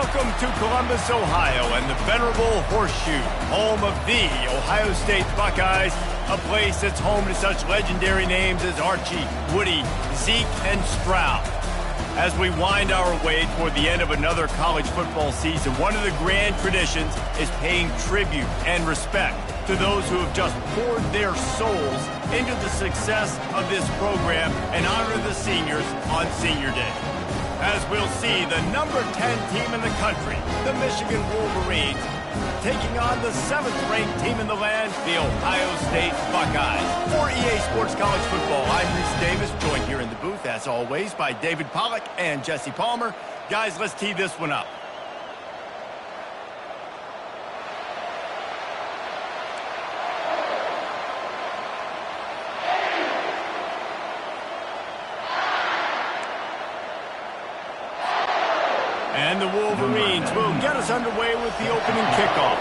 Welcome to Columbus, Ohio, and the venerable Horseshoe, home of the Ohio State Buckeyes, a place that's home to such legendary names as Archie, Woody, Zeke, and Stroud. As we wind our way toward the end of another college football season, one of the grand traditions is paying tribute and respect to those who have just poured their souls into the success of this program and honor the seniors on Senior Day. As we'll see, the number 10 team in the country, the Michigan Wolverines, taking on the 7th-ranked team in the land, the Ohio State Buckeyes. For EA Sports College Football, I'm Reese Davis, joined here in the booth, as always, by David Pollack and Jesse Palmer. Guys, let's tee this one up. And the Wolverines will get us underway with the opening kickoff.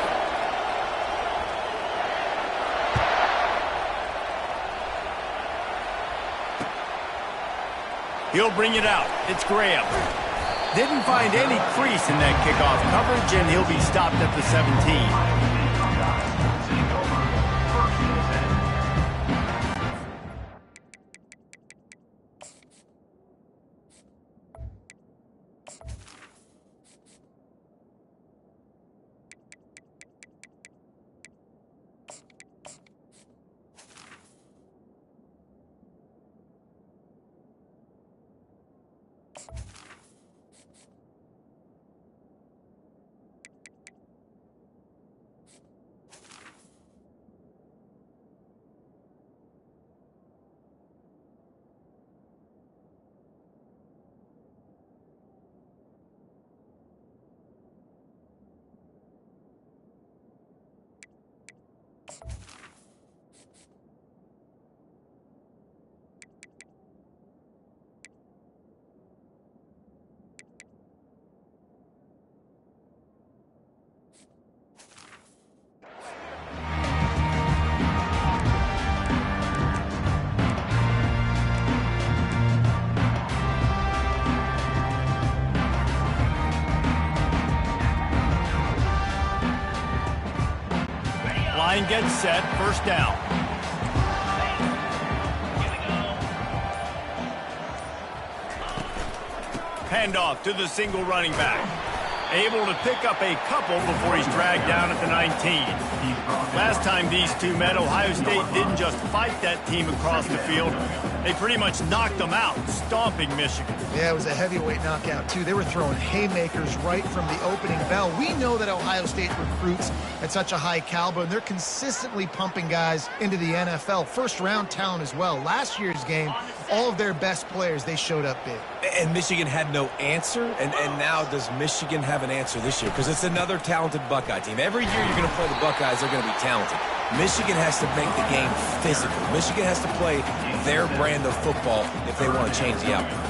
He'll bring it out. It's Graham. Didn't find any crease in that kickoff coverage, and he'll be stopped at the 17. Line gets set, first down. Handoff to the single running back. Able to pick up a couple before he's dragged down at the 19. Last time these two met, Ohio State didn't just fight that team across the field. They pretty much knocked them out, stomping Michigan. Yeah, it was a heavyweight knockout, too. They were throwing haymakers right from the opening bell. We know that Ohio State recruits at such a high caliber, and they're consistently pumping guys into the NFL. First-round talent as well. Last year's game, all of their best players, they showed up big. And Michigan had no answer, and now does Michigan have an answer this year? Because it's another talented Buckeye team. Every year you're going to play the Buckeyes, they're going to be talented. Michigan has to make the game physical. Michigan has to play their brand of football if they want to change the outcome.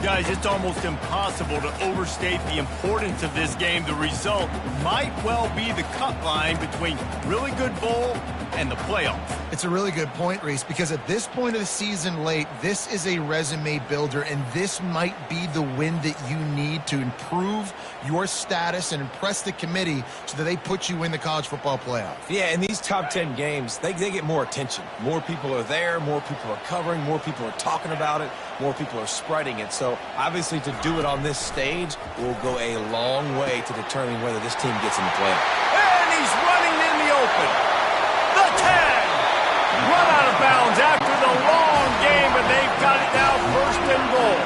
Guys, it's almost impossible to overstate the importance of this game. The result might well be the cut line between really good bowl and the playoffs. It's a really good point, Reese, because at this point of the season late, this is a resume builder, and this might be the win that you need to improve your status and impress the committee so that they put you in the college football playoff. Yeah, in these top 10 games, they get more attention. More people are there, more people are covering, more people are talking about it, more people are spreading it. So, obviously, to do it on this stage will go a long way to determining whether this team gets in the playoff. And he's running in the open. The 10. Run out of bounds after the long game, but they've got it now first and goal.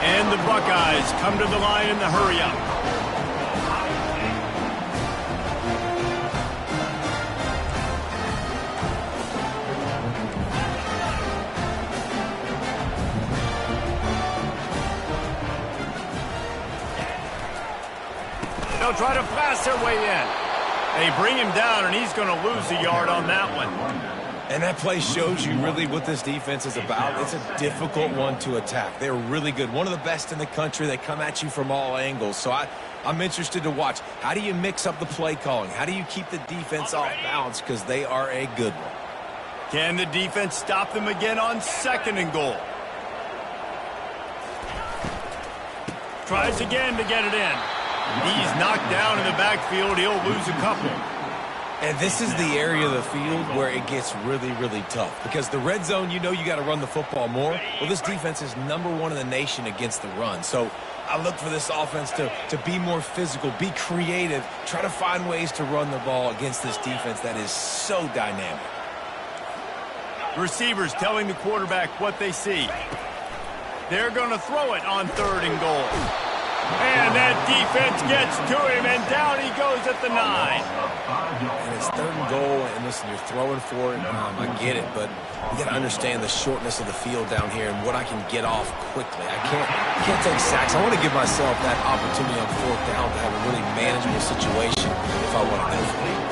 And the Buckeyes come to the line in the hurry-up. They'll try to blast their way in. They bring him down, and he's going to lose a yard on that one. And that play shows you really what this defense is about. It's a difficult one to attack. They're really good. One of the best in the country. They come at you from all angles. So I'm interested to watch. How do you mix up the play calling? How do you keep the defense off balance? Because they are a good one. Can the defense stop them again on second and goal? Tries again to get it in. He's knocked down in the backfield. He'll lose a couple. And this is the area of the field where it gets really, really tough. Because the red zone, you know you got to run the football more. Well, this defense is #1 in the nation against the run. So I look for this offense to be more physical, be creative, try to find ways to run the ball against this defense that is so dynamic. Receivers telling the quarterback what they see. They're going to throw it on 3rd and goal. And that defense gets to him, and down he goes at the 9. And it's 3rd and goal, and listen, you're throwing for it. I get it, but you got to understand the shortness of the field down here and what I can get off quickly. I can't take sacks. I want to give myself that opportunity on 4th down to have a really manageable situation if I want to go for it.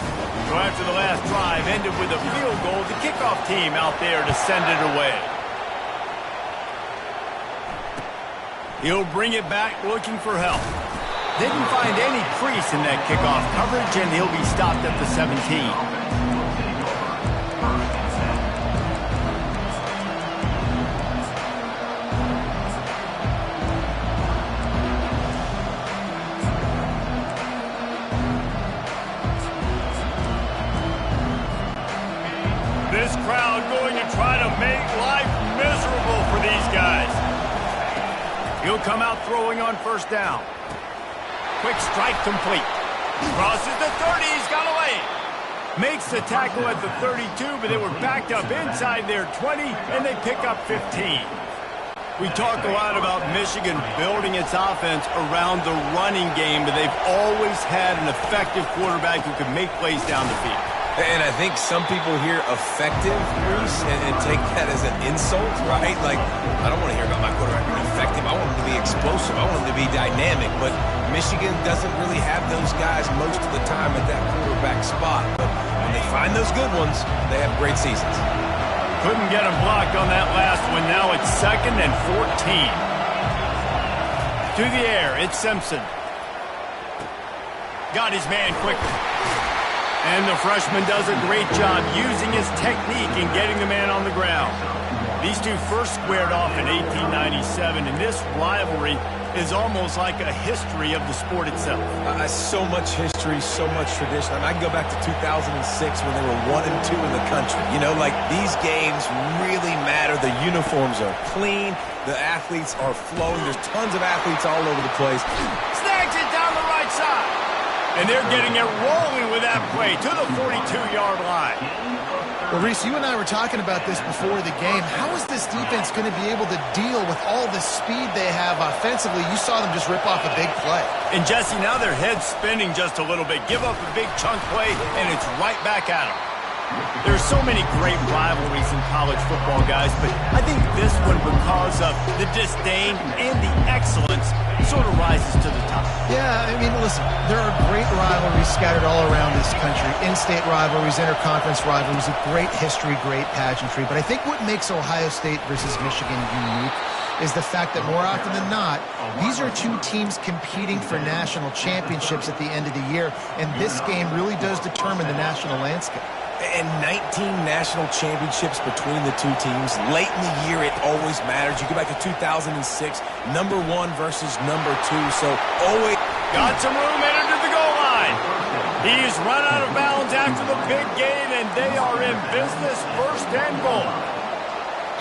So after the last drive ended with a field goal, the kickoff team out there to send it away. He'll bring it back looking for help. Didn't find any crease in that kickoff coverage, and he'll be stopped at the 17. This crowd going to try to make life miserable for these guys. He'll come out throwing on 1st down. Quick strike complete. Crosses the 30. He's got away. Makes the tackle at the 32, but they were backed up inside their 20, and they pick up 15. We talk a lot about Michigan building its offense around the running game, but they've always had an effective quarterback who can make plays down the field. And I think some people hear effective, Bruce, and take that as an insult, right? Like, I don't want to hear about my quarterback being effective. I want him to be explosive. I want him to be dynamic. But Michigan doesn't really have those guys most of the time at that quarterback spot. But when they find those good ones, they have great seasons. Couldn't get him blocked on that last one. Now it's 2nd and 14. To the air, it's Simpson. Got his man quickly. And the freshman does a great job using his technique and getting the man on the ground. These two first squared off in 1897, and this rivalry is almost like a history of the sport itself. So much history, so much tradition. I can go back to 2006 when they were 1 and 2 in the country. You know, like, these games really matter. The uniforms are clean. The athletes are flowing. There's tons of athletes all over the place. Snags it down the right side. And they're getting it rolling with that play to the 42-yard line. Well, Reese, you and I were talking about this before the game. How is this defense going to be able to deal with all the speed they have offensively? You saw them just rip off a big play. And, Jesse, now their head's spinning just a little bit. Give up a big chunk play, and it's right back at them. There's so many great rivalries in college football, guys, but I think this one, because of the disdain and the excellence, sort of rises to the top. Yeah, I mean, listen, there are great rivalries scattered all around this country. In-state rivalries, interconference rivalries, a great history, great pageantry. But I think what makes Ohio State versus Michigan unique is the fact that more often than not, these are two teams competing for national championships at the end of the year, and this game really does determine the national landscape. And 19 national championships between the two teams. Late in the year, it always matters. You go back to 2006, #1 versus #2. So always got some room entered to the goal line. He's run out of bounds after the big gain, and they are in business, 1st and goal.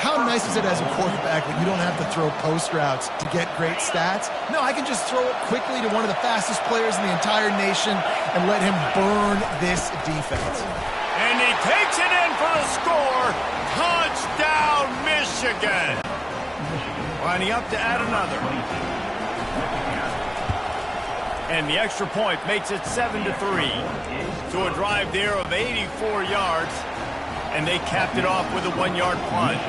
How nice is it as a quarterback that you don't have to throw post routes to get great stats? No, I can just throw it quickly to one of the fastest players in the entire nation and let him burn this defense. And he takes it in for the score. Touchdown, Michigan. Lining up to add another. And the extra point makes it 7-3. So a drive there of 84 yards. And they capped it off with a 1-yard plunge.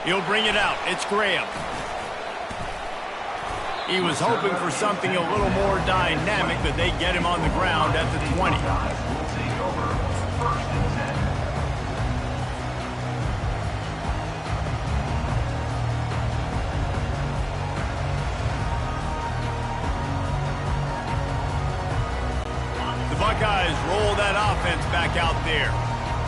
He'll bring it out. It's Graham. He was hoping for something a little more dynamic, but they get him on the ground at the 20. The Buckeyes roll that offense back out there.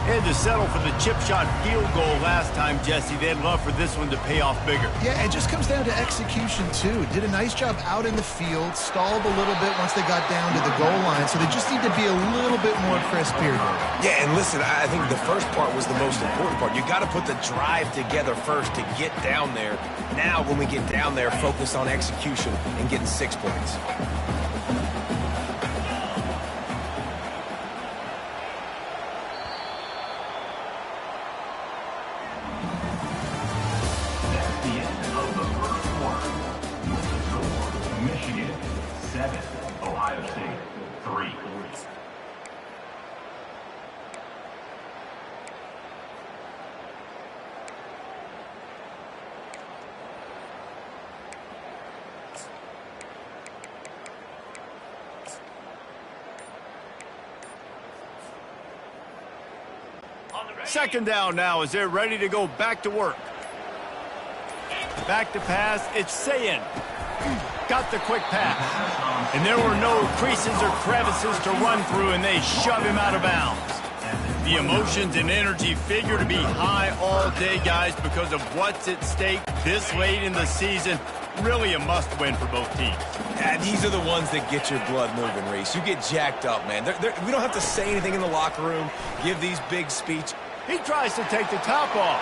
They had to settle for the chip shot field goal last time, Jesse. They'd love for this one to pay off bigger. Yeah, it just comes down to execution, too. Did a nice job out in the field, stalled a little bit once they got down to the goal line, so they just need to be a little bit more crisp here. Yeah, and listen, I think the first part was the most important part. You got to put the drive together first to get down there. Now, when we get down there, focus on execution and getting 6 points. Second down now as they're ready to go back to work. Back to pass, it's Sayin. Got the quick pass. And there were no creases or crevices to run through, and they shove him out of bounds. The emotions and energy figure to be high all day, guys, because of what's at stake this late in the season. Really a must-win for both teams. Yeah, these are the ones that get your blood moving, Reese. You get jacked up, man. We don't have to say anything in the locker room, give these big speeches. He tries to take the top off.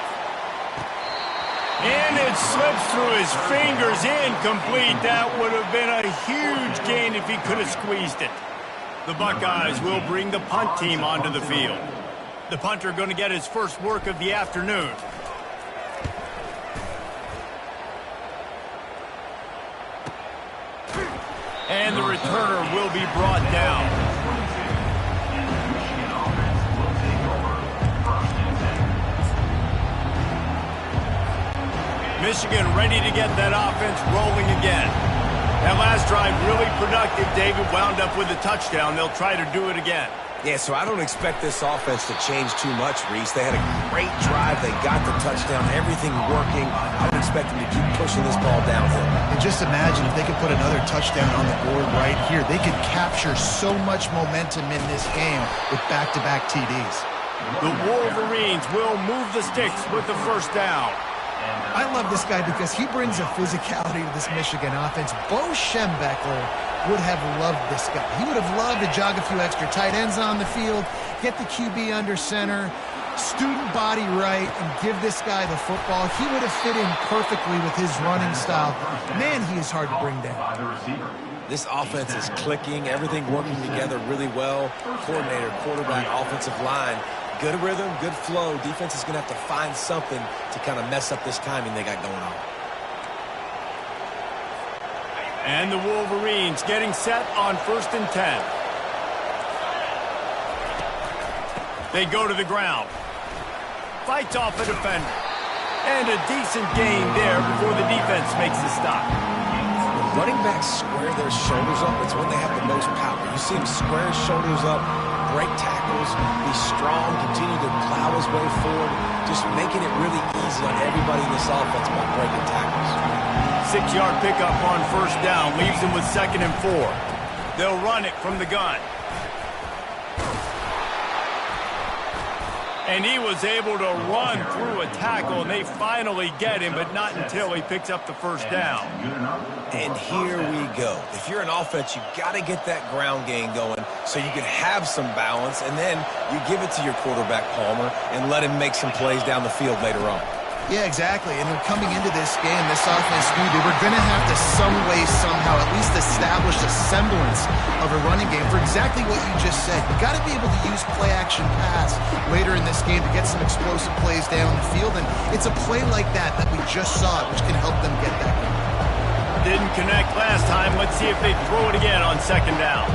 And it slips through his fingers, incomplete. That would have been a huge gain if he could have squeezed it. The Buckeyes will bring the punt team onto the field. The punter going to get his first work of the afternoon. And the returner will be brought down. Michigan ready to get that offense rolling again. That last drive really productive. David wound up with a touchdown. They'll try to do it again. Yeah, so I don't expect this offense to change too much, Reese. They had a great drive. They got the touchdown. Everything working. I would expect them to keep pushing this ball downhill. And just imagine if they could put another touchdown on the board right here. They could capture so much momentum in this game with back-to-back TDs. The Wolverines will move the sticks with the first down. I love this guy because he brings a physicality to this Michigan offense. Bo Schembechler would have loved this guy. He would have loved to jog a few extra tight ends on the field, get the QB under center, student body right, and give this guy the football. He would have fit in perfectly with his running style. Man, he is hard to bring down. This offense is clicking, everything working together really well. Coordinator, quarterback, offensive line. Good rhythm, good flow. Defense is going to have to find something to kind of mess up this timing they got going on. And the Wolverines getting set on 1st and 10. They go to the ground. Fights off a defender. And a decent gain there before the defense makes the stop. When running backs square their shoulders up, it's when they have the most power. You see him square his shoulders up, break tackles, be strong, continue to plow his way forward, just making it really easy on everybody in this offense by breaking tackles. 6-yard pickup on 1st down, leaves them with 2nd and 4. They'll run it from the gun. And he was able to run through a tackle, and they finally get him, but not until he picks up the 1st down. And here we go. If you're an offense, you got to get that ground game going so you can have some balance, and then you give it to your quarterback, Palmer, and let him make some plays down the field later on. Yeah, exactly. And they're coming into this game, this offense knew they were going to have to some way, somehow, at least establish a semblance of a running game for exactly what you just said. You got to be able to use play-action pass later in this game to get some explosive plays down the field. And it's a play like that we just saw, which can help them get that going. Didn't connect last time. Let's see if they throw it again on 2nd down.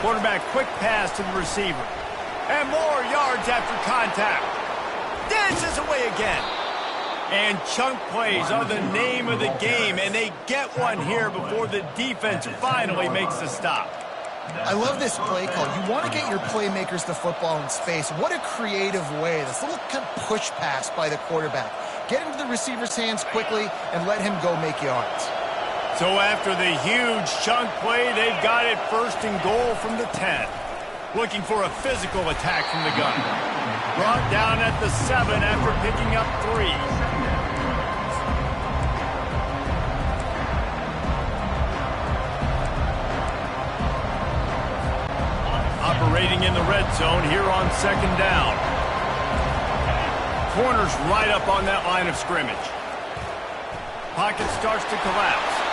Quarterback, quick pass to the receiver. And more yards after contact. Dances away again. And chunk plays are the name of the game, and they get one here before the defense finally makes the stop. I love this play call. You want to get your playmakers the football in space. What a creative way. This little kind of push pass by the quarterback. Get into the receiver's hands quickly and let him go make yards. So after the huge chunk play, they've got it 1st and goal from the 10. Looking for a physical attack from the gun. Brought down at the 7 after picking up 3. Operating in the red zone here on 2nd down. Corners right up on that line of scrimmage. Pocket starts to collapse.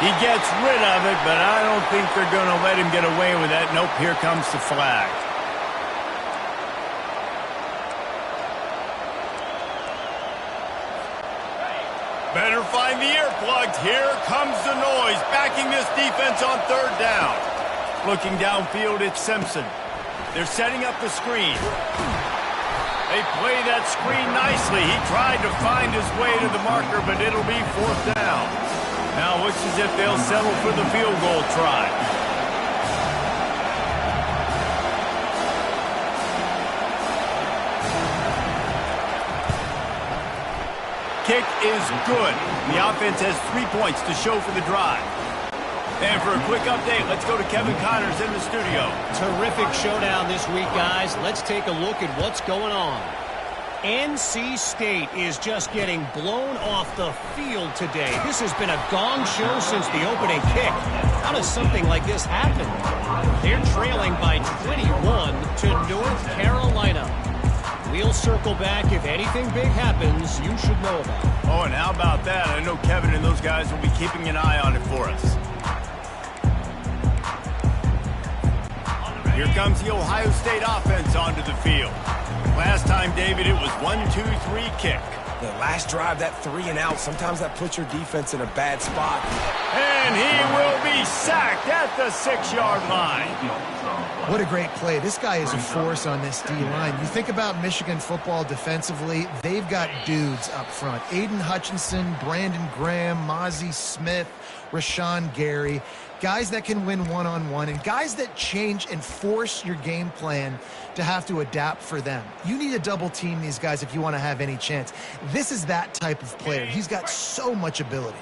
He gets rid of it, but I don't think they're going to let him get away with that. Nope, here comes the flag. Better find the earplugs. Here comes the noise, backing this defense on 3rd down. Looking downfield, it's Simpson. They're setting up the screen. They play that screen nicely. He tried to find his way to the marker, but it'll be 4th down. Now looks as if they'll settle for the field goal try. Kick is good. The offense has 3 points to show for the drive. And for a quick update, let's go to Kevin Connors in the studio. Terrific showdown this week, guys. Let's take a look at what's going on. NC State is just getting blown off the field today. This has been a gong show since the opening kick. How does something like this happen? They're trailing by 21 to North Carolina. We'll circle back. If anything big happens, you should know about it. Oh, and how about that? I know Kevin and those guys will be keeping an eye on it for us. Here comes the Ohio State offense onto the field. Last time, David, it was 1-2-3 kick. The last drive, that 3 and out, sometimes that puts your defense in a bad spot. And he will be sacked at the 6-yard line. What a great play. This guy is a force on this D-line. You think about Michigan football defensively, they've got dudes up front. Aiden Hutchinson, Brandon Graham, Mozzie Smith, Rashawn Gary. Guys that can win one-on-one and guys that change and force your game plan to have to adapt for them. You need to double team these guys if you want to have any chance. This is that type of player. He's got so much ability.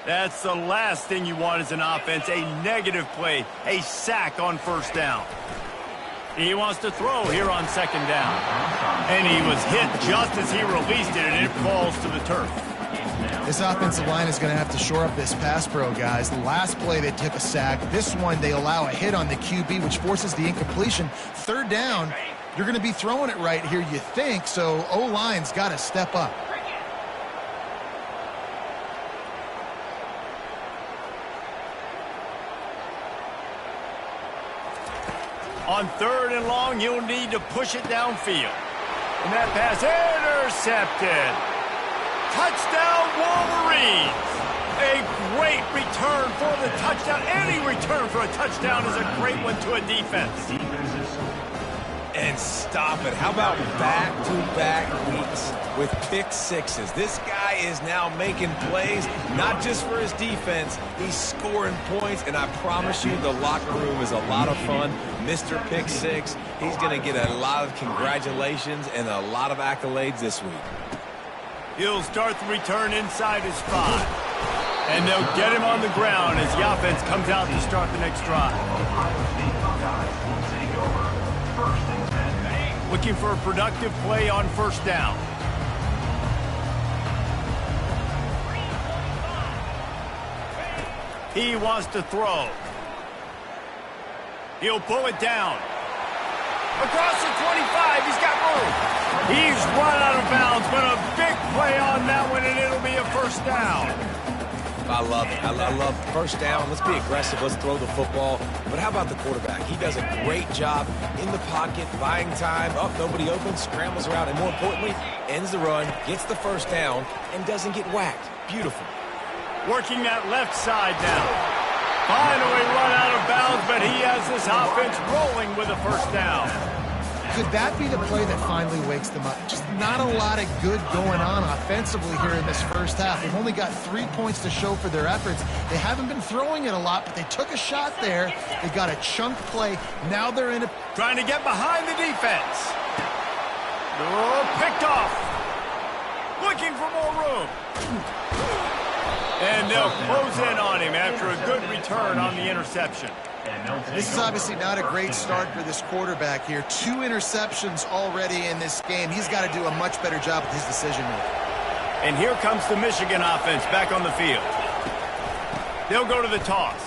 That's the last thing you want as an offense, a negative play, a sack on 1st down. He wants to throw here on 2nd down. And he was hit just as he released it, and it falls to the turf. This offensive line is going to have to shore up this pass pro, guys. The last play they took a sack. This one they allow a hit on the QB, which forces the incompletion. 3rd down, you're going to be throwing it right here, you think, so O-line's got to step up. On 3rd and long, you'll need to push it downfield. And that pass intercepted. Touchdown, Wolverines! A great return for the touchdown. Any return for a touchdown is a great one to a defense. And stop it. How about back-to-back weeks with pick sixes? This guy is now making plays, not just for his defense. He's scoring points, and I promise you the locker room is a lot of fun. Mr. Pick Six, he's going to get a lot of congratulations and a lot of accolades this week. He'll start the return inside his 5. And they'll get him on the ground as the offense comes out to start the next drive. Looking for a productive play on 1st down. He wants to throw. He'll pull it down. Across the 25, he's got room. He's run out of bounds, but a big play on that one, and it'll be a 1st down. I love it. I love 1st down. Let's be aggressive. Let's throw the football. But how about the quarterback? He does a great job in the pocket, buying time. Up, nobody open, scrambles around, and more importantly, ends the run, gets the 1st down, and doesn't get whacked. Beautiful. Working that left side now. Finally run out of bounds, but he has this offense rolling with a 1st down. Could that be the play that finally wakes them up? Just not a lot of good going on offensively here in this 1st half. They've only got 3 points to show for their efforts. They haven't been throwing it a lot, but they took a shot there. They got a chunk play. Now they're in a... Trying to get behind the defense. Oh, picked off. Looking for more room. And they'll close in on him after a good return on the interception. This is obviously not a great start for this quarterback here. 2 interceptions already in this game. He's got to do a much better job with his decision-making. And here comes the Michigan offense back on the field. They'll go to the toss.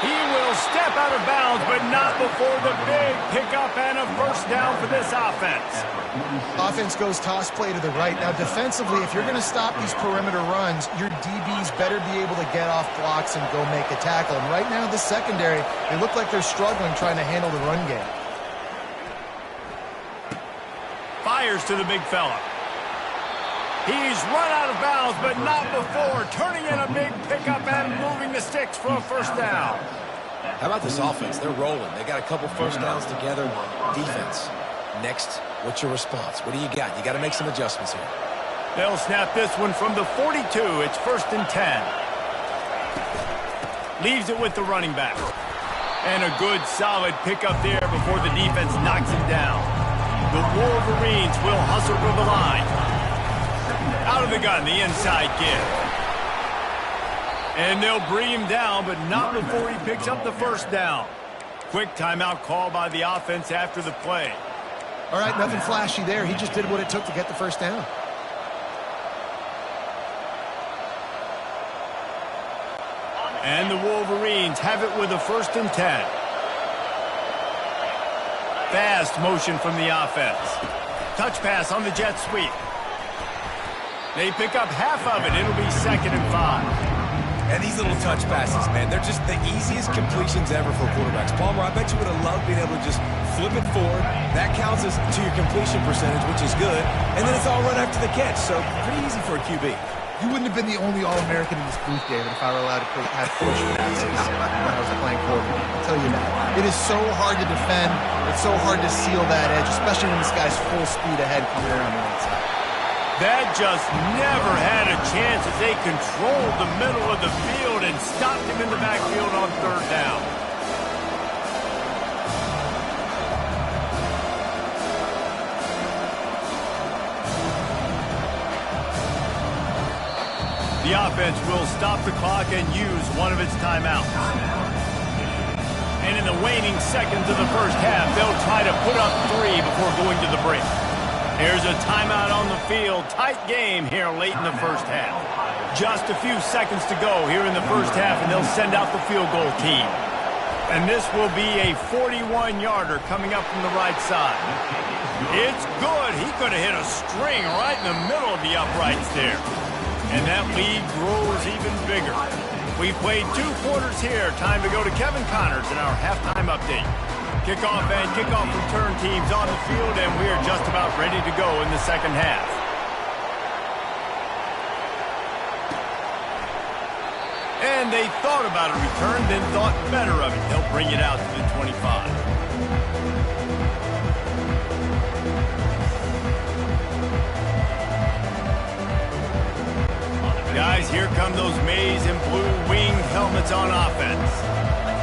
He will step out of bounds, but not before the big pickup and a first down for this offense. Offense goes toss play to the right. Now, defensively, if you're going to stop these perimeter runs, your DBs better be able to get off blocks and go make a tackle. And right now, the secondary, they look like they're struggling trying to handle the run game. Fires to the big fella. He's run out of bounds, but not before turning in a big pickup and moving the sticks for a first down. How about this offense? They're rolling. They got a couple first downs together. Defense. Next, what's your response? What do you got? You got to make some adjustments here. They'll snap this one from the 42. It's 1st and 10. Leaves it with the running back. And a good, solid pickup there before the defense knocks him down. The Wolverines will hustle to the line. Out of the gun, the inside give. And they'll bring him down, but not before he picks up the first down. Quick timeout call by the offense after the play. All right, nothing flashy there. He just did what it took to get the first down. And the Wolverines have it with a 1st and 10. Fast motion from the offense. Touch pass on the jet sweep. They pick up half of it. It'll be 2nd and 5. And these little touch passes, man, they're just the easiest completions ever for quarterbacks. Palmer, I bet you would have loved being able to just flip it forward. That counts as to your completion percentage, which is good. And then it's all right after the catch, so pretty easy for a QB. You wouldn't have been the only All-American in this booth, David, if I were allowed to have push passes when I was playing quarterback. I'll tell you that. It is so hard to defend. It's so hard to seal that edge, especially when this guy's full speed ahead coming around the outside. That just never had a chance as they controlled the middle of the field and stopped him in the backfield on 3rd down. The offense will stop the clock and use one of its timeouts. And in the waning seconds of the first half, they'll try to put up 3 before going to the break. Here's a timeout on the field. Tight game here late in the first half. Just a few seconds to go here in the first half, and they'll send out the field goal team. And this will be a 41-yarder coming up from the right side. It's good. He could have hit a string right in the middle of the uprights there. And that lead grows even bigger. We played 2 quarters here. Time to go to Kevin Connors in our halftime update. Kickoff and kickoff return teams on the field, and we are just about ready to go in the second half. And they thought about a return, then thought better of it. They'll bring it out to the 25. Guys, here come those maize and blue winged helmets on offense.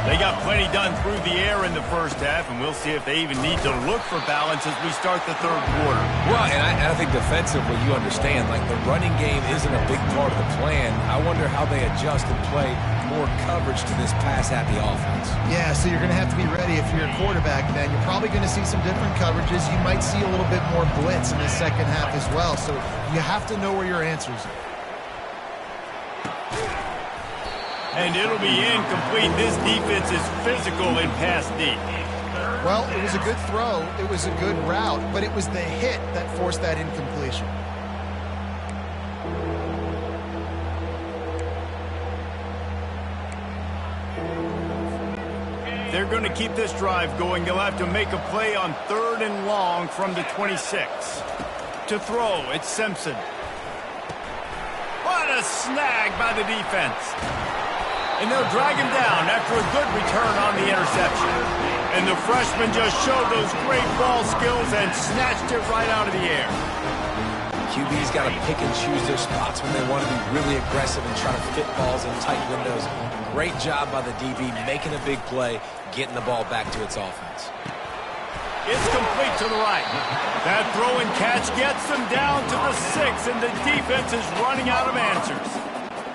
They got plenty done through the air in the first half, and we'll see if they even need to look for balance as we start the 3rd quarter. Well, and I think defensively, you understand, like the running game isn't a big part of the plan. I wonder how they adjust and play more coverage to this pass-happy offense. Yeah, so you're going to have to be ready if you're a quarterback, then. You're probably going to see some different coverages. You might see a little bit more blitz in the second half as well, so you have to know where your answers are. And it'll be incomplete. This defense is physical in pass deep. Well, it was a good throw. It was a good route, but it was the hit that forced that incompletion. They're going to keep this drive going. They'll have to make a play on 3rd and long from the 26. To throw, it's Simpson. What a snag by the defense. And they'll drag him down after a good return on the interception. And the freshman just showed those great ball skills and snatched it right out of the air. QB's got to pick and choose their spots when they want to be really aggressive and try to fit balls in tight windows. Great job by the DB making a big play, getting the ball back to its offense. It's complete to the right. That throw and catch gets them down to the 6, and the defense is running out of answers.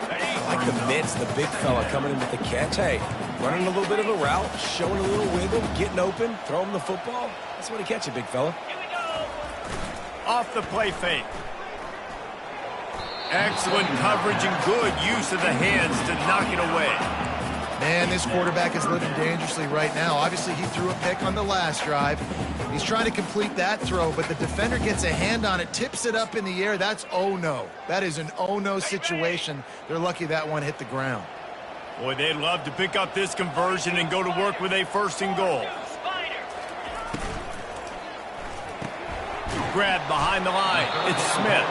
I like the mitts, the big fella coming in with the catch. Hey, running a little bit of a route, showing a little wiggle, getting open, throw him the football. That's what he catch it, big fella. Off the play fake. Excellent coverage and good use of the hands to knock it away. Man, this quarterback is living dangerously right now. Obviously, he threw a pick on the last drive. He's trying to complete that throw, but the defender gets a hand on it, tips it up in the air. That's oh-no. That is an oh-no situation. They're lucky that one hit the ground. Boy, they'd love to pick up this conversion and go to work with a 1st and goal. Grab behind the line. It's Smith.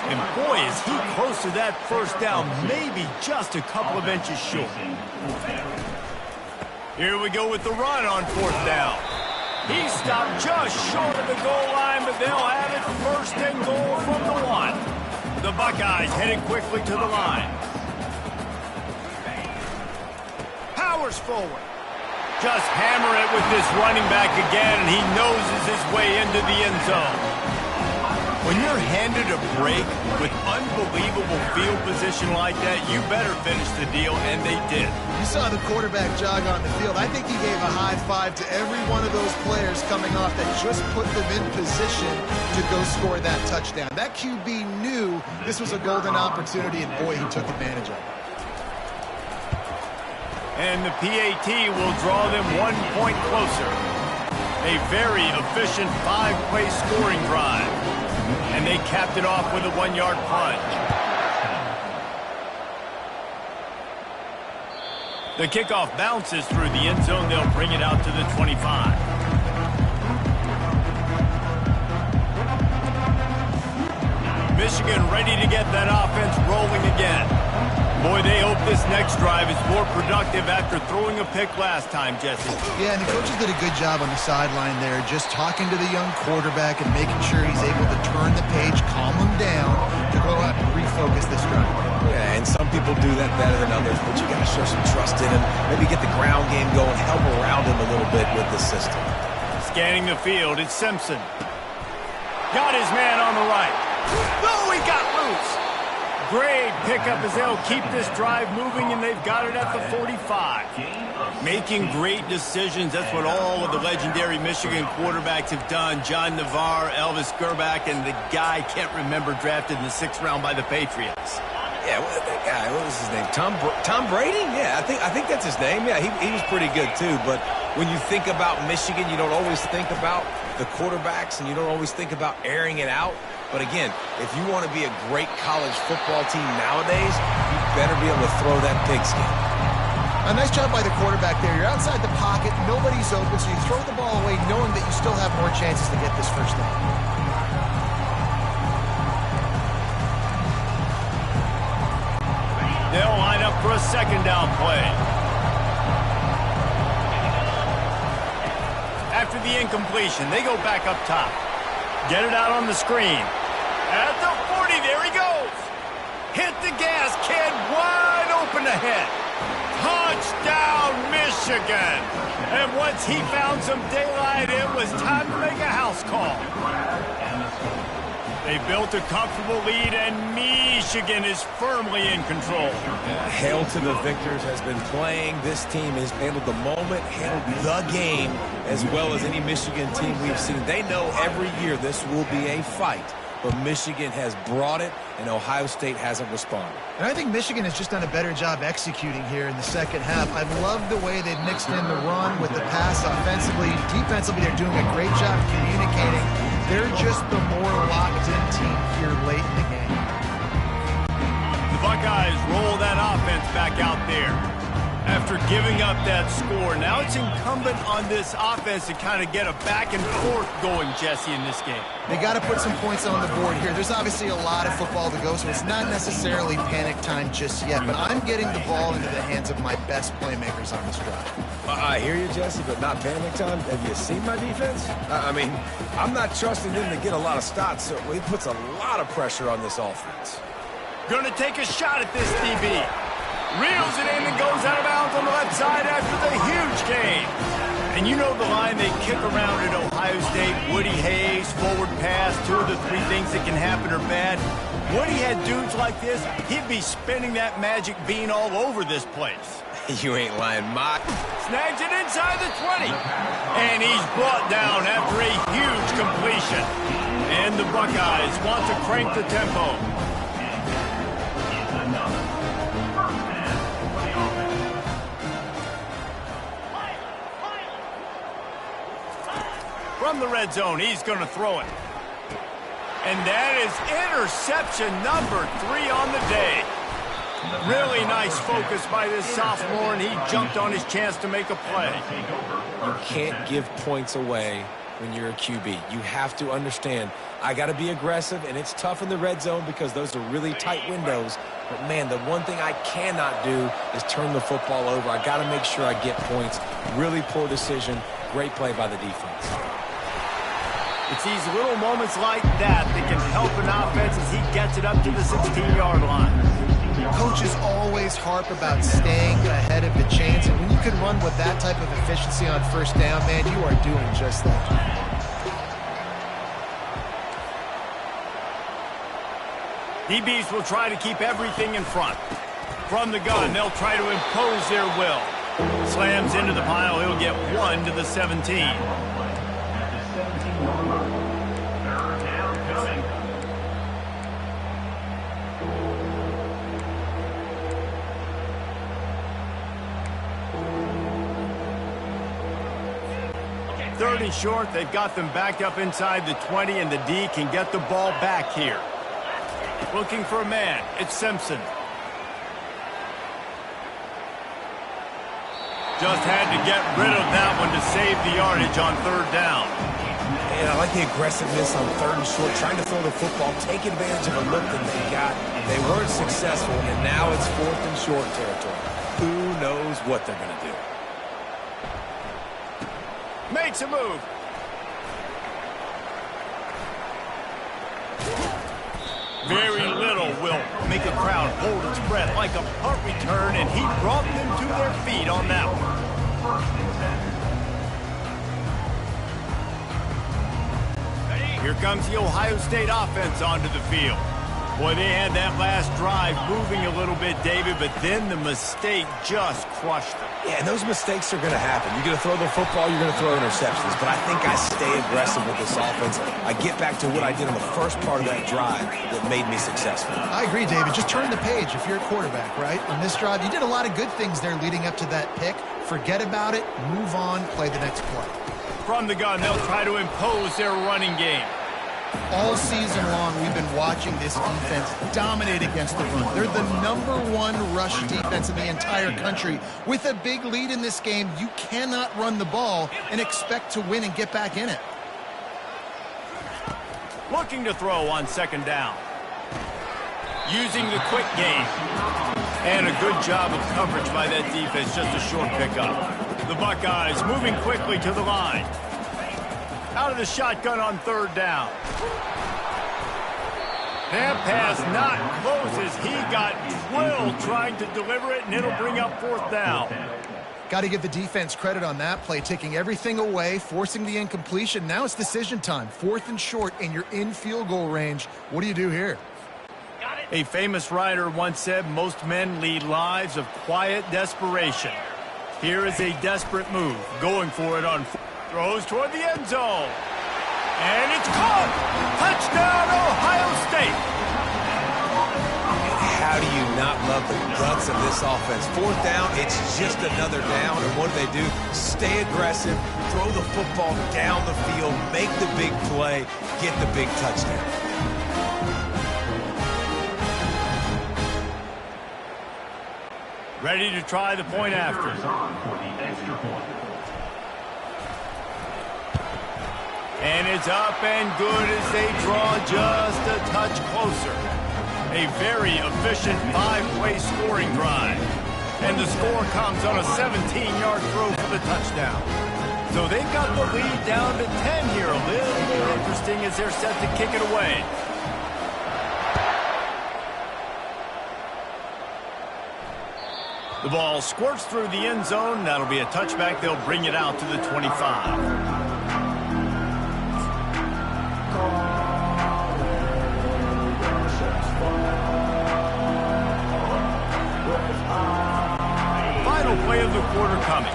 And boy, is he close to that 1st down, maybe just a couple of inches short. Here we go with the run on 4th down. He stopped just short of the goal line, but they'll have it 1st and goal from the 1. The Buckeyes headed quickly to the line. Powers forward. Just hammer it with this running back again, and he noses his way into the end zone. When you're handed a break with unbelievable field position like that, you better finish the deal, and they did. You saw the quarterback jog on the field. I think he gave a high five to every one of those players coming off that just put them in position to go score that touchdown. That QB knew this was a golden opportunity, and boy, he took advantage of it. And the PAT will draw them 1 point closer. A very efficient 5-play scoring drive. And they capped it off with a 1-yard plunge. The kickoff bounces through the end zone. They'll bring it out to the 25. Michigan ready to get that offense rolling again. Boy, they hope this next drive is more productive after throwing a pick last time, Jesse. Yeah, and the coaches did a good job on the sideline there, just talking to the young quarterback and making sure he's able to turn the page, calm him down, to go out and refocus this drive. Yeah, and some people do that better than others, but you got to show some trust in him, maybe get the ground game going, help around him a little bit with the system. Scanning the field, it's Simpson. Got his man on the right. Oh, he got loose. Great pickup as they'll keep this drive moving, and they've got it at the 45. Making great decisions, that's what all of the legendary Michigan quarterbacks have done. John Navarre, Elvis Gerbach, and the guy can't remember drafted in the 6th round by the Patriots. Yeah, that guy, what was his name? Tom Brady? Yeah, I think that's his name. Yeah, he was pretty good too. But when you think about Michigan, you don't always think about the quarterbacks, and you don't always think about airing it out. But again, if you want to be a great college football team nowadays, you better be able to throw that pigskin. A nice job by the quarterback there. You're outside the pocket, nobody's open, so you throw the ball away knowing that you still have more chances to get this 1st down. They'll line up for a 2nd down play. After the incompletion, they go back up top. Get it out on the screen. At the 40, there he goes. Hit the gas, kid, wide open ahead. Touchdown, Michigan. And once he found some daylight, it was time to make a house call. They built a comfortable lead, and Michigan is firmly in control. Hail to the victors has been playing. This team has handled the moment, handled the game, as well as any Michigan team we've seen. They know every year this will be a fight, but Michigan has brought it, and Ohio State hasn't responded. And I think Michigan has just done a better job executing here in the 2nd half. I've loved the way they've mixed in the run with the pass offensively. Defensively, they're doing a great job communicating. They're just the more locked-in team here late in the game. The Buckeyes roll that offense back out there. After giving up that score, now it's incumbent on this offense to kind of get a back and forth going, Jesse, in this game. They got to put some points on the board here. There's obviously a lot of football to go, so it's not necessarily panic time just yet, but I'm getting the ball into the hands of my best playmakers on this drive. I hear you, Jesse, but not panic time. Have you seen my defense? I mean, I'm not trusting them to get a lot of stops, so it puts a lot of pressure on this offense. Going to take a shot at this DB. Reels it in and goes out of bounds on the left side after the huge gain. And you know the line they kick around at Ohio State, Woody Hayes, forward pass, 2 of the 3 things that can happen are bad. Woody had dudes like this, he'd be spinning that magic bean all over this place. You ain't lying, Mike. Snags it inside the 20. And he's brought down after a huge completion. And the Buckeyes want to crank the tempo. From the red zone, he's going to throw it. And that is interception number 3 on the day. Really nice focus by this sophomore, and he jumped on his chance to make a play. You can't give points away when you're a QB. You have to understand, I got to be aggressive, and it's tough in the red zone because those are really tight windows. But, man, the one thing I cannot do is turn the football over. I got to make sure I get points. Really poor decision. Great play by the defense. It's these little moments like that that can help an offense as he gets it up to the 16-yard line. Coaches always harp about staying ahead of the chains, and when you can run with that type of efficiency on first down, man, you are doing just that. DBs will try to keep everything in front. From the gun, they'll try to impose their will. Slams into the pile, he'll get 1 to the 17. Third and short, they've got them backed up inside the 20, and the D can get the ball back here. Looking for a man, it's Simpson. Just had to get rid of that one to save the yardage on 3rd down. And I like the aggressiveness on 3rd and short, trying to throw the football, take advantage of a look that they got. They weren't successful, and now it's 4th and short territory. Who knows what they're going to do? Makes a move. Very little will make a crowd hold its breath like a punt return, and he brought them to their feet on that one. Here comes the Ohio State offense onto the field. Boy, they had that last drive moving a little bit, David, but then the mistake just crushed them. Yeah, and those mistakes are going to happen. You're going to throw the football, you're going to throw interceptions. But I think I stay aggressive with this offense. I get back to what I did on the first part of that drive that made me successful. I agree, David. Just turn the page if you're a quarterback, right? On this drive, you did a lot of good things there leading up to that pick. Forget about it, move on, play the next play. From the gun, they'll try to impose their running game. All season long, we've been watching this defense dominate against the run. They're the #1 rush defense in the entire country. With a big lead in this game, you cannot run the ball and expect to win and get back in it. Looking to throw on 2nd down. Using the quick game. And a good job of coverage by that defense, just a short pickup. The Buckeyes moving quickly to the line. Out of the shotgun on 3rd down. That pass not close as he got drilled trying to deliver it, and it'll bring up 4th down. Got to give the defense credit on that play, taking everything away, forcing the incompletion. Now it's decision time. 4th and short, and you're in field goal range. What do you do here? A famous writer once said, most men lead lives of quiet desperation. Here is a desperate move, going for it on throws toward the end zone. And it's caught! Touchdown, Ohio State! How do you not love the guts of this offense? 4th down, it's just another down. And what do? Stay aggressive, throw the football down the field, make the big play, get the big touchdown. Ready to try the point after. And it's up and good as they draw just a touch closer. A very efficient 5-play scoring drive. And the score comes on a 17-yard throw for the touchdown. So they've got the lead down to 10 here. A little more interesting as they're set to kick it away. The ball squirts through the end zone. That'll be a touchback. They'll bring it out to the 25. Final play of the quarter coming.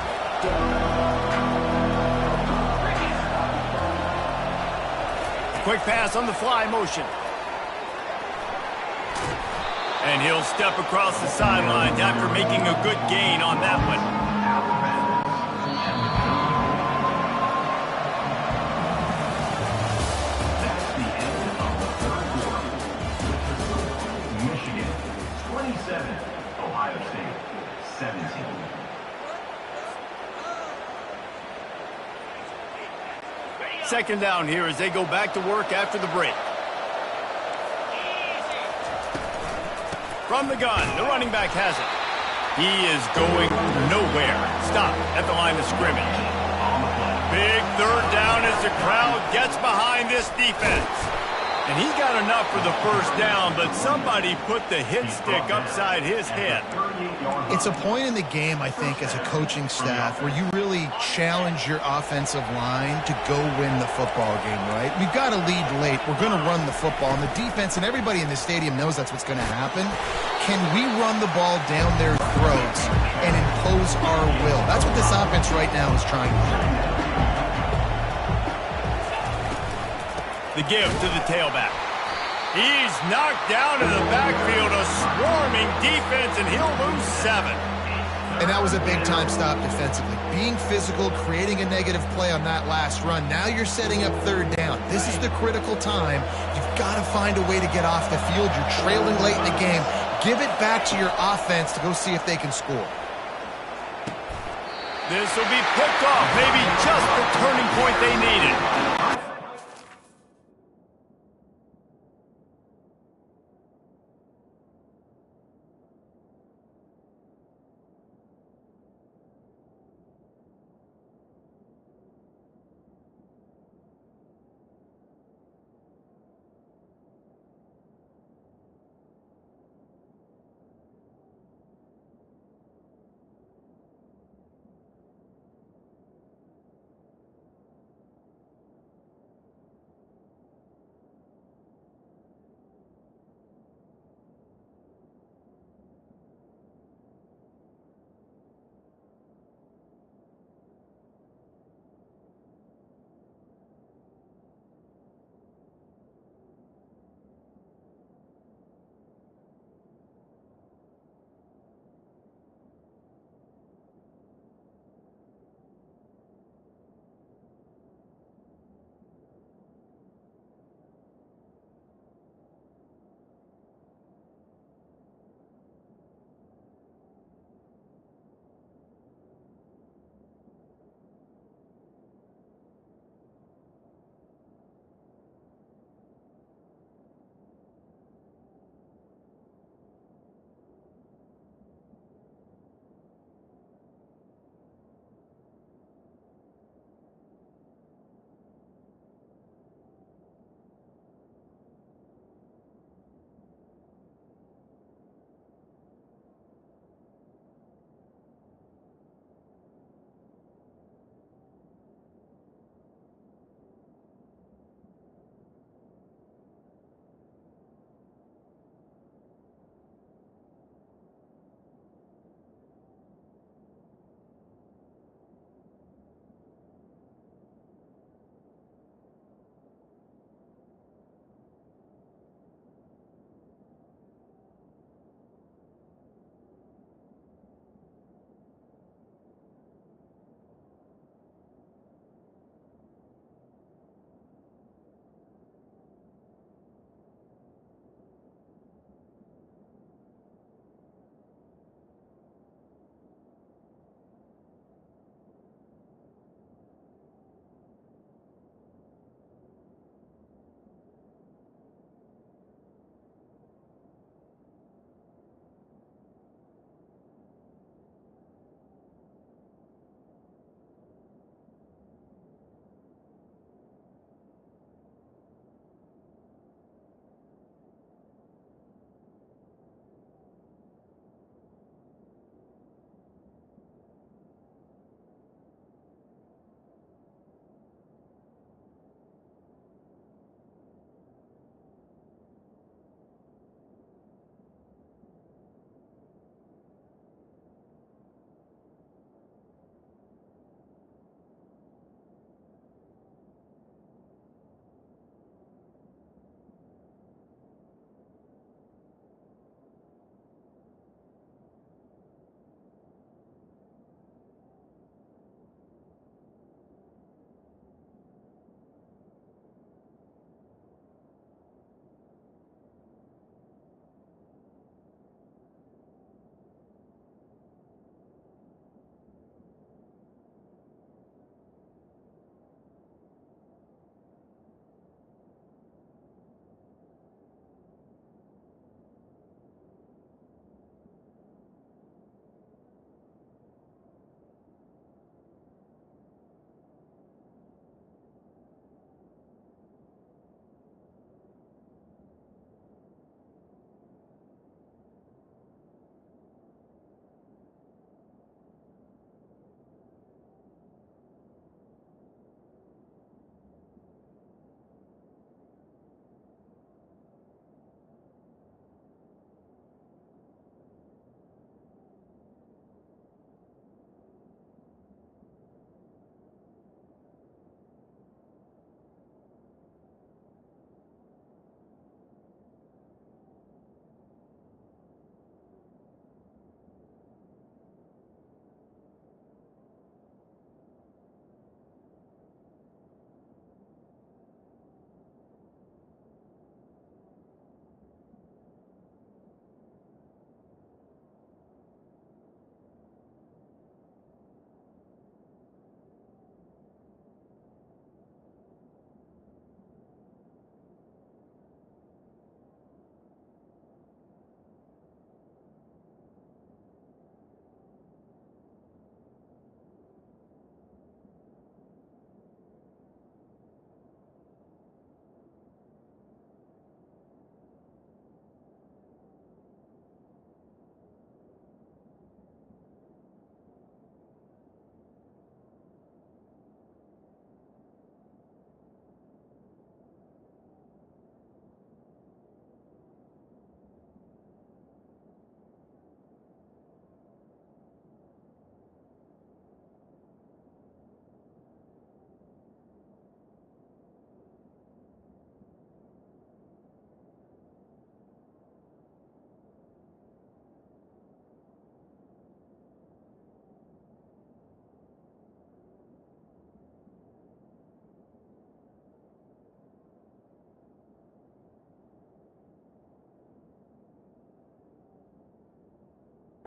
Quick pass on the fly motion. And he'll step across the sidelines after making a good gain on that one. That's the end of the third quarter. Michigan 27, Ohio State 17. Second down here as they go back to work after the break. From the gun, the running back has it. He is going nowhere. Stop at the line of scrimmage. Big third down as the crowd gets behind this defense. And he got enough for the first down, but somebody put the hit stick upside his head. It's a point in the game, I think, as a coaching staff where you really challenge your offensive line to go win the football game, right? We've got to lead late. We're going to run the football. And the defense and everybody in the stadium knows that's what's going to happen. Can we run the ball down their throats and impose our will? That's what this offense right now is trying to do. The give to the tailback. He's knocked down in the backfield, a swarming defense, and he'll lose 7. And that was a big-time stop defensively. Being physical, creating a negative play on that last run. Now you're setting up third down. This is the critical time. You've got to find a way to get off the field. You're trailing late in the game. Give it back to your offense to go see if they can score. This will be picked off. Maybe just the turning point they needed.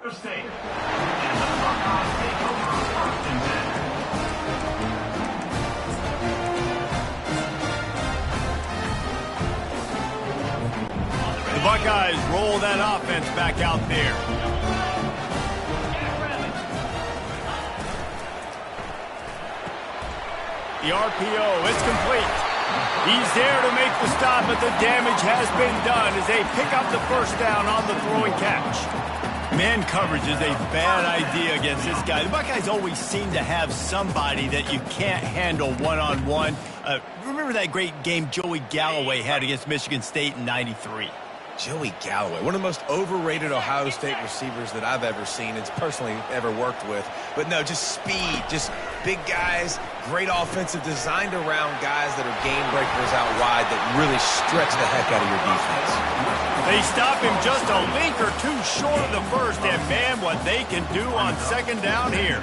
Ohio State. And the Buckeyes take over 1st and 10. The Buckeyes roll that offense back out there. The RPO, it's complete. He's there to make the stop, but the damage has been done as they pick up the first down on the throwing catch. Man coverage is a bad idea against this guy. The Buckeyes always seem to have somebody that you can't handle one-on-one. Remember that great game Joey Galloway had against Michigan State in '93? Joey Galloway, one of the most overrated Ohio State receivers that I've ever seen and personally ever worked with. But no, just speed, just big guys, great offensive, designed around guys that are game breakers out wide that really stretch the heck out of your defense. They stop him just a link or two short of the first, and man, what they can do on second down here.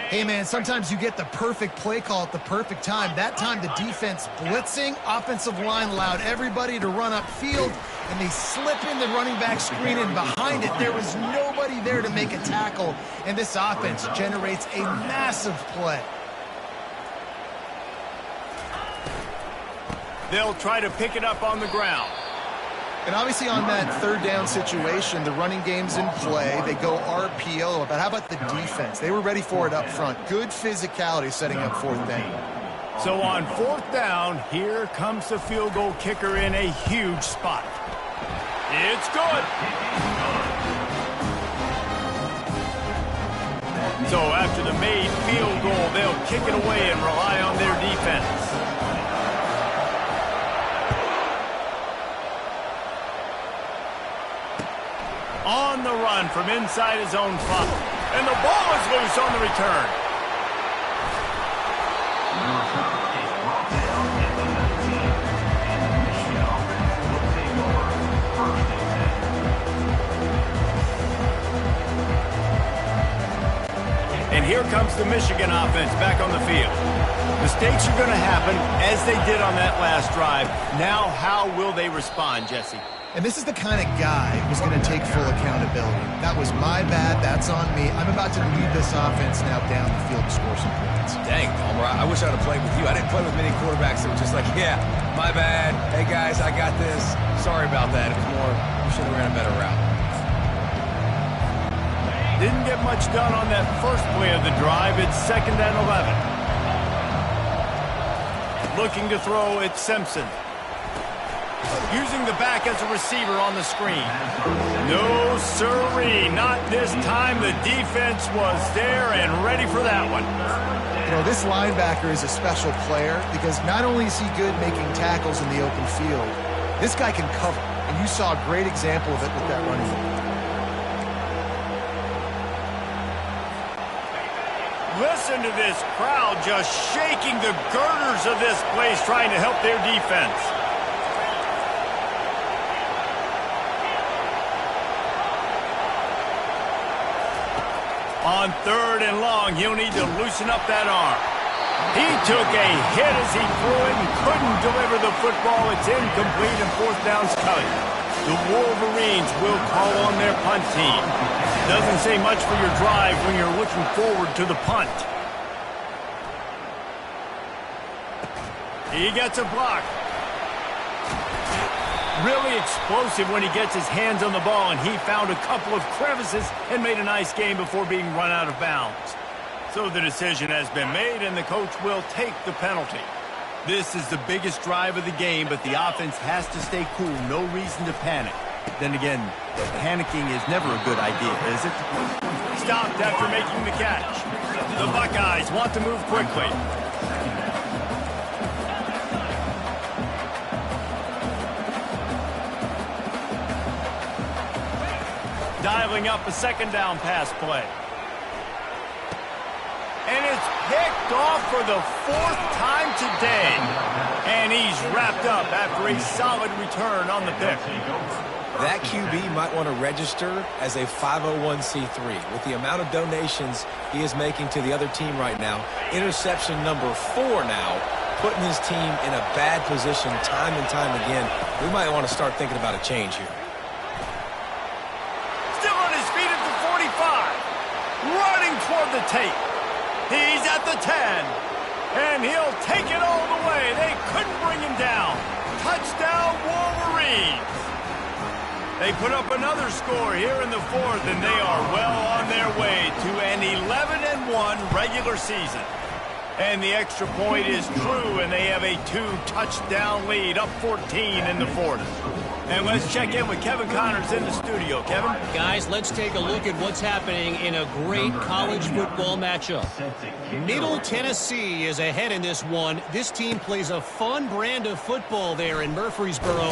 Hey, man, sometimes you get the perfect play call at the perfect time. That time the defense blitzing, offensive line allowed everybody to run upfield, and they slip in the running back screen, and behind it there was nobody there to make a tackle, and this offense generates a massive play. They'll try to pick it up on the ground. And obviously on that third down situation, the running game's in play. They go RPO, but how about the defense? They were ready for it up front. Good physicality setting up 4th down. So on 4th down, here comes the field goal kicker in a huge spot. It's good. So after the made field goal, they'll kick it away and rely on their defense. On the run from inside his own 5. And the ball is loose on the return. And here comes the Michigan offense back on the field. Mistakes are going to happen, as they did on that last drive. Now, how will they respond, Jesse? And this is the kind of guy who's going to take full accountability. That was my bad. That's on me. I'm about to lead this offense now down the field to score some points. Dang, Palmer, I wish I would have played with you. I didn't play with many quarterbacks that were just like, yeah, my bad. Hey, guys, I got this. Sorry about that. It was more, we should have ran a better route. Didn't get much done on that first play of the drive. It's 2nd and 11. Looking to throw, it's Simpson. Using the back as a receiver on the screen. No, sirree, not this time. The defense was there and ready for that one. You know, this linebacker is a special player because not only is he good making tackles in the open field, this guy can cover. And you saw a great example of it with that running game. Listen to this crowd just shaking the girders of this place trying to help their defense. On 3rd and long, he'll need to loosen up that arm. He took a hit as he threw it and couldn't deliver the football. It's incomplete and 4th down's coming. The Wolverines will call on their punt team. Doesn't say much for your drive when you're looking forward to the punt. He gets a block. Really explosive when he gets his hands on the ball, and he found a couple of crevices and made a nice game before being run out of bounds. So the decision has been made, and the coach will take the penalty. This is the biggest drive of the game, but the offense has to stay cool. No reason to panic. Then again, panicking is never a good idea, is it? Stopped after making the catch. The Buckeyes want to move quickly. Dialing up a 2nd down pass play. And it's picked off for the 4th time today. And he's wrapped up after a solid return on the pick. That QB might want to register as a 501c3. With the amount of donations he is making to the other team right now, interception number 4 now, putting his team in a bad position time and time again. We might want to start thinking about a change here. Still on his feet at the 45. the tape. He's at the 10. And he'll take it all the way. They couldn't bring him down. Touchdown, Wolverines. They put up another score here in the fourth, and they are well on their way to an 11-1 regular season. And the extra point is true, and they have a 2-touchdown lead, up 14 in the fourth. And let's check in with Kevin Connors in the studio. Kevin? Guys, let's take a look at what's happening in a great college football matchup. Middle Tennessee is ahead in this one. This team plays a fun brand of football there in Murfreesboro,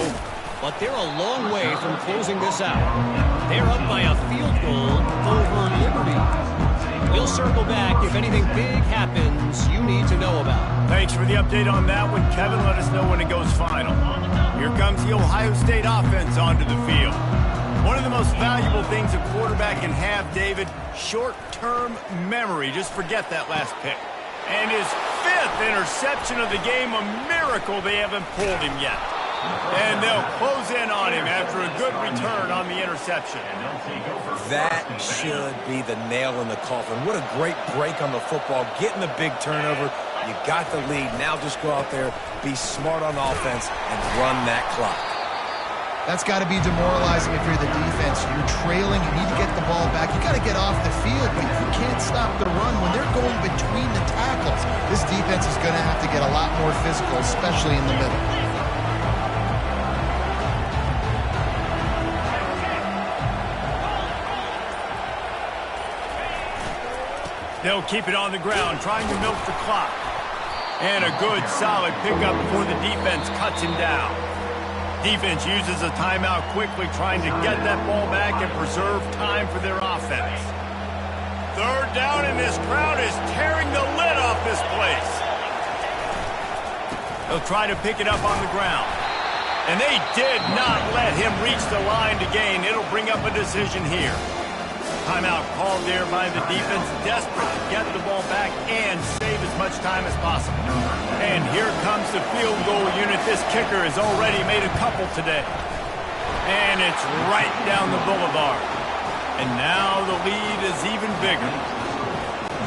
but they're a long way from closing this out. They're up by a field goal over Liberty. We'll circle back if anything big happens you need to know about. Thanks for the update on that one, Kevin. Let us know when it goes final. Here comes the Ohio State offense onto the field. One of the most valuable things a quarterback can have, David, short-term memory. Just forget that last pick. And his 5th interception of the game, a miracle they haven't pulled him yet. And they'll close in on him after a good return on the interception. That should be the nail in the coffin. What a great break on the football. Getting the big turnover. You got the lead. Now just go out there, be smart on offense, and run that clock. That's got to be demoralizing if you're the defense. You're trailing. You need to get the ball back. You got to get off the field, but you can't stop the run when they're going between the tackles. This defense is going to have to get a lot more physical, especially in the middle. They'll keep it on the ground, trying to milk the clock. And a good, solid pickup before the defense cuts him down. Defense uses a timeout quickly, trying to get that ball back and preserve time for their offense. Third down, and this crowd is tearing the lid off this place. They'll try to pick it up on the ground. And they did not let him reach the line to gain. It'll bring up a decision here. Timeout called there by the defense, desperate to get the ball back and save as much time as possible. And here comes the field goal unit. This kicker has already made a couple today. And it's right down the boulevard. And now the lead is even bigger.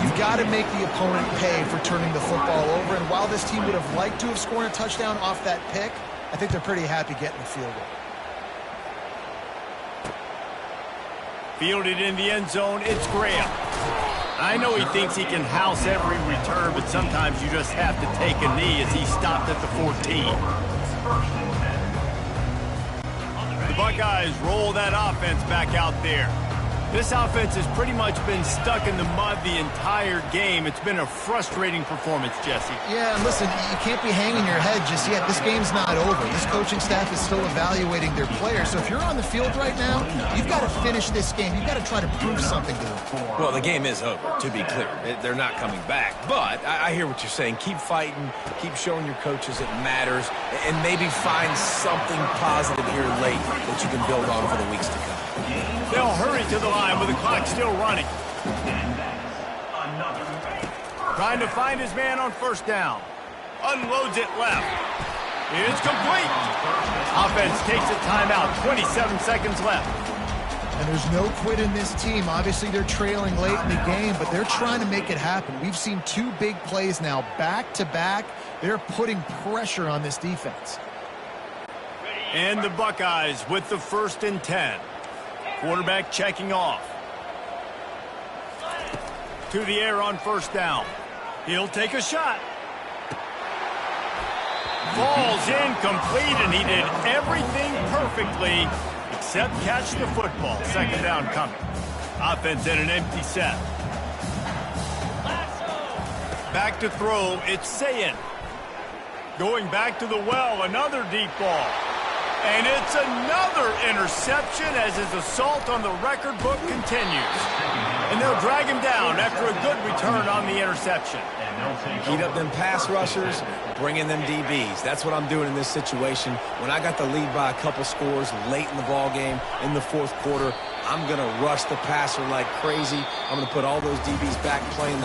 You've got to make the opponent pay for turning the football over. And while this team would have liked to have scored a touchdown off that pick, I think they're pretty happy getting the field goal. Fielded in the end zone, it's Graham. I know he thinks he can house every return, but sometimes you just have to take a knee as he stopped at the 14. The Buckeyes roll that offense back out there. This offense has pretty much been stuck in the mud the entire game. It's been a frustrating performance, Jesse. Yeah, and listen, you can't be hanging your head just yet. This game's not over. This coaching staff is still evaluating their players. So if you're on the field right now, you've got to finish this game. You've got to try to prove something to them. Well, the game is over, to be clear. They're not coming back. But I hear what you're saying. Keep fighting. Keep showing your coaches it matters. And maybe find something positive here late that you can build on for the weeks to come. They'll hurry to the line with the clock still running. Trying to find his man on first down. Unloads it left. It's complete. Offense takes a timeout. 27 seconds left. And there's no quit in this team. Obviously, they're trailing late in the game, but they're trying to make it happen. We've seen 2 big plays now, back-to-back. They're putting pressure on this defense. And the Buckeyes with the 1st and 10. Quarterback checking off. To the air on first down. He'll take a shot. Falls incomplete, and he did everything perfectly except catch the football. Second down coming. Offense in an empty set. Back to throw, it's Sayin. Going back to the well, another deep ball. And it's another interception as his assault on the record book continues. And they'll drag him down after a good return on the interception. Heat up them pass rushers, bring in them DBs. That's what I'm doing in this situation. When I got the lead by a couple scores late in the ball game, in the 4th quarter, I'm going to rush the passer like crazy. I'm going to put all those DBs back playing the